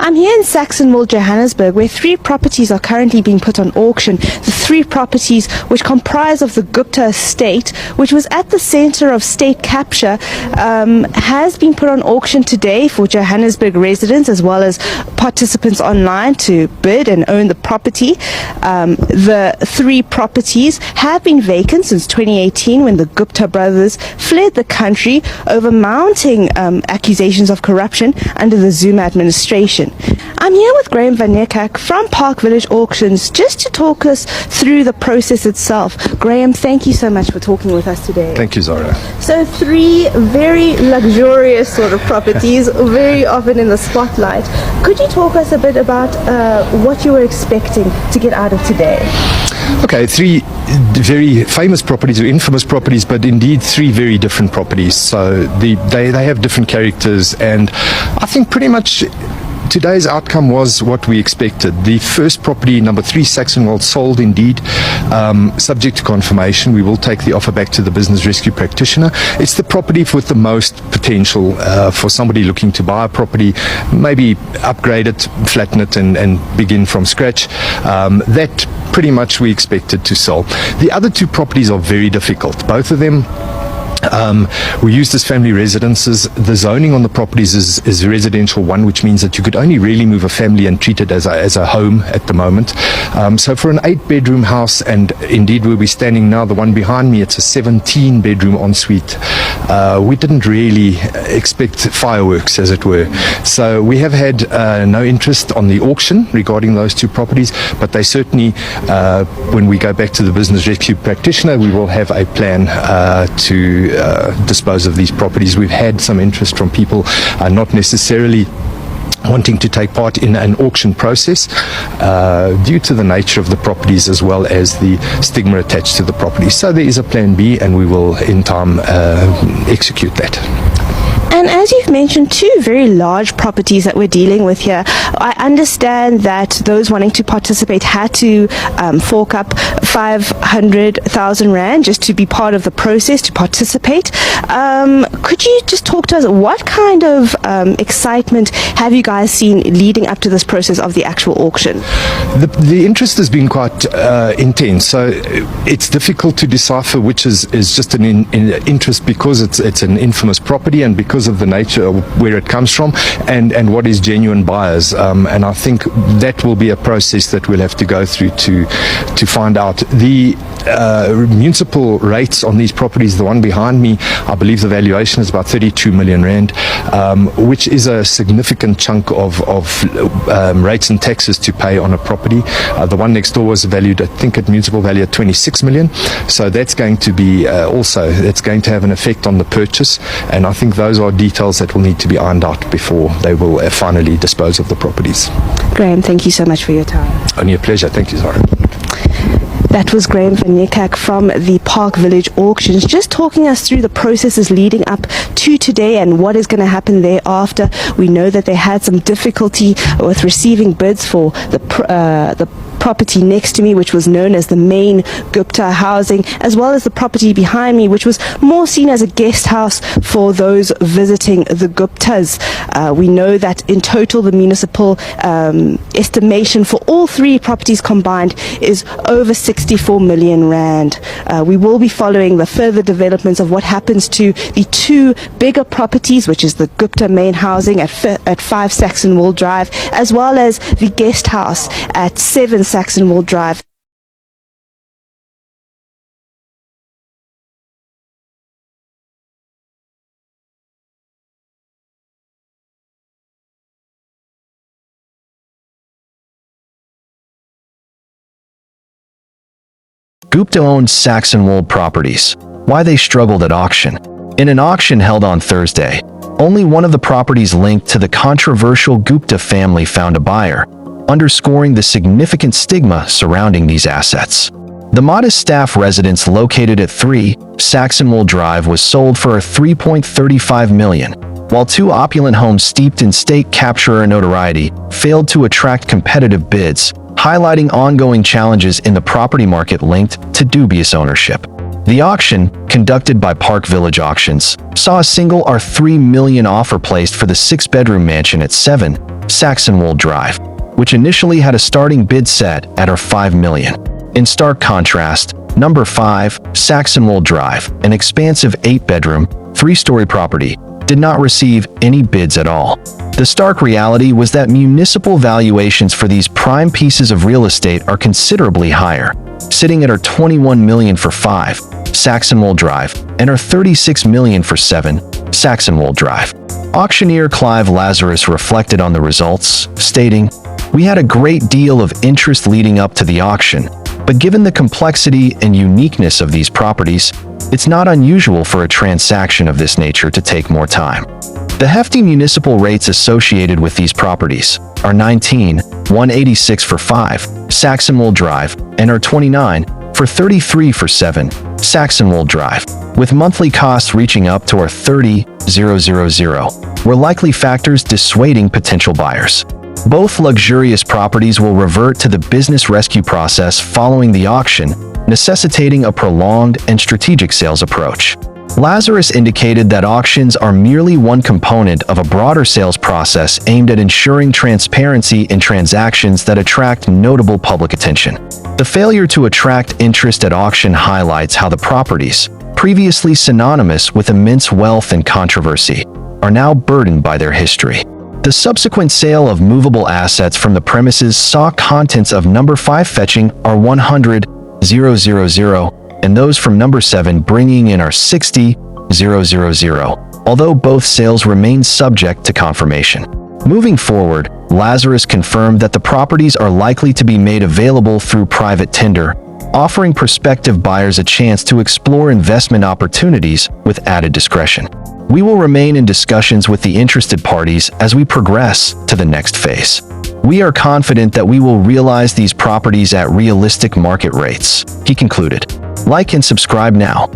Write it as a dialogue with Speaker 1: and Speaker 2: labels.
Speaker 1: I'm here in Saxonwold, Johannesburg, where 3 properties are currently being put on auction. The 3 properties which comprise of the Gupta estate, which was at the center of state capture, has been put on auction today for Johannesburg residents as well as participants online to bid and own the property. The 3 properties have been vacant since 2018 when the Gupta brothers fled the country over mounting accusations of corruption under the Zuma administration. I'm here with Graham van Niekerk from Park Village Auctions just to talk us through the process itself. Graham, thank you so much for talking with us today.
Speaker 2: Thank you, Zara.
Speaker 1: So 3 very luxurious sort of properties, very often in the spotlight. Could you talk us a bit about what you were expecting to get out of today?
Speaker 2: Okay, 3 very famous properties or infamous properties, but indeed 3 very different properties. So they have different characters, and I think pretty much today's outcome was what we expected. The first property, number 3 Saxonwold, sold indeed, subject to confirmation. We will take the offer back to the business rescue practitioner. It's the property with the most potential for somebody looking to buy a property, maybe upgrade it, flatten it, and begin from scratch. That pretty much we expected to sell. The other 2 properties are very difficult. Both of them we used as family residences. The zoning on the properties is residential 1, which means that you could only really move a family and treat it as a home at the moment. So for an 8-bedroom house, and indeed where we're standing now, the one behind me, it's a 17-bedroom ensuite. We didn't really expect fireworks, as it were. So we have had no interest on the auction regarding those 2 properties, but they certainly, when we go back to the business rescue practitioner, we will have a plan to dispose of these properties. We've had some interest from people not necessarily wanting to take part in an auction process due to the nature of the properties as well as the stigma attached to the property. So there is a plan B, and we will in time execute that.
Speaker 1: And as you've mentioned, 2 very large properties that we're dealing with here. I understand that those wanting to participate had to fork up 500,000 Rand just to be part of the process, to participate. Could you just talk to us, what kind of excitement have you guys seen leading up to this process of the actual auction?
Speaker 2: The interest has been quite intense, so it's difficult to decipher which is just an interest because it's an infamous property and because of the nature of where it comes from, and what is genuine buyers, and I think that will be a process that we'll have to go through to find out. The municipal rates on these properties, the one behind me, I believe the valuation is about 32 million Rand, which is a significant chunk of rates and taxes to pay on a property. The one next door was valued, I think, at municipal value at 26 million, so that's going to be it's going to have an effect on the purchase, and I think those are details that will need to be ironed out before they will finally dispose of the properties.
Speaker 1: Graham, thank you so much for your time.
Speaker 2: Only a pleasure. Thank you, Zara.
Speaker 1: That was Graham van Niekerk from the Park Village Auctions, just talking us through the processes leading up to today and what is going to happen thereafter. We know that they had some difficulty with receiving bids for the property next to me, which was known as the main Gupta housing, as well as the property behind me, which was more seen as a guest house for those visiting the Guptas. We know that in total the municipal estimation for all 3 properties combined is over 64 million Rand. We will be following the further developments of what happens to the 2 bigger properties, which is the Gupta main housing at 5 Saxonwold Drive, as well as the guest house at 7 Saxonwold Drive.
Speaker 3: Gupta-owned Saxonwold Properties. Why they struggled at auction. In an auction held on Thursday, only one of the properties linked to the controversial Gupta family found a buyer, underscoring the significant stigma surrounding these assets. The modest staff residence located at 3 Saxonwold Drive was sold for $3.35 million, while 2 opulent homes steeped in state capture notoriety failed to attract competitive bids, highlighting ongoing challenges in the property market linked to dubious ownership. The auction, conducted by Park Village Auctions, saw a single R3 million offer placed for the 6-bedroom mansion at 7 Saxonwold Drive, which initially had a starting bid set at R5 million. In stark contrast, number 5 Saxonwold Drive, an expansive 8-bedroom, 3-story property, did not receive any bids at all. The stark reality was that municipal valuations for these prime pieces of real estate are considerably higher, sitting at R21 million for 5 Saxonwold Drive and R36 million for 7 Saxonwold Drive. Auctioneer Clive Lazarus reflected on the results, stating, "We had a great deal of interest leading up to the auction, but given the complexity and uniqueness of these properties, it's not unusual for a transaction of this nature to take more time." The hefty municipal rates associated with these properties are 19,186 for 5 Saxonwold Drive and are 29 for 33 for 7 Saxonwold Drive, with monthly costs reaching up to $30,000, were likely factors dissuading potential buyers. Both luxurious properties will revert to the business rescue process following the auction, necessitating a prolonged and strategic sales approach. Lazarus indicated that auctions are merely one component of a broader sales process aimed at ensuring transparency in transactions that attract notable public attention. The failure to attract interest at auction highlights how the properties, previously synonymous with immense wealth and controversy, are now burdened by their history. The subsequent sale of movable assets from the premises saw contents of number 5 fetching R100,000 and those from number 7 bringing in R60,000, although both sales remain subject to confirmation. Moving forward, Lazarus confirmed that the properties are likely to be made available through private tender, offering prospective buyers a chance to explore investment opportunities with added discretion. We will remain in discussions with the interested parties as we progress to the next phase. We are confident that we will realize these properties at realistic market rates, he concluded. Like and subscribe now.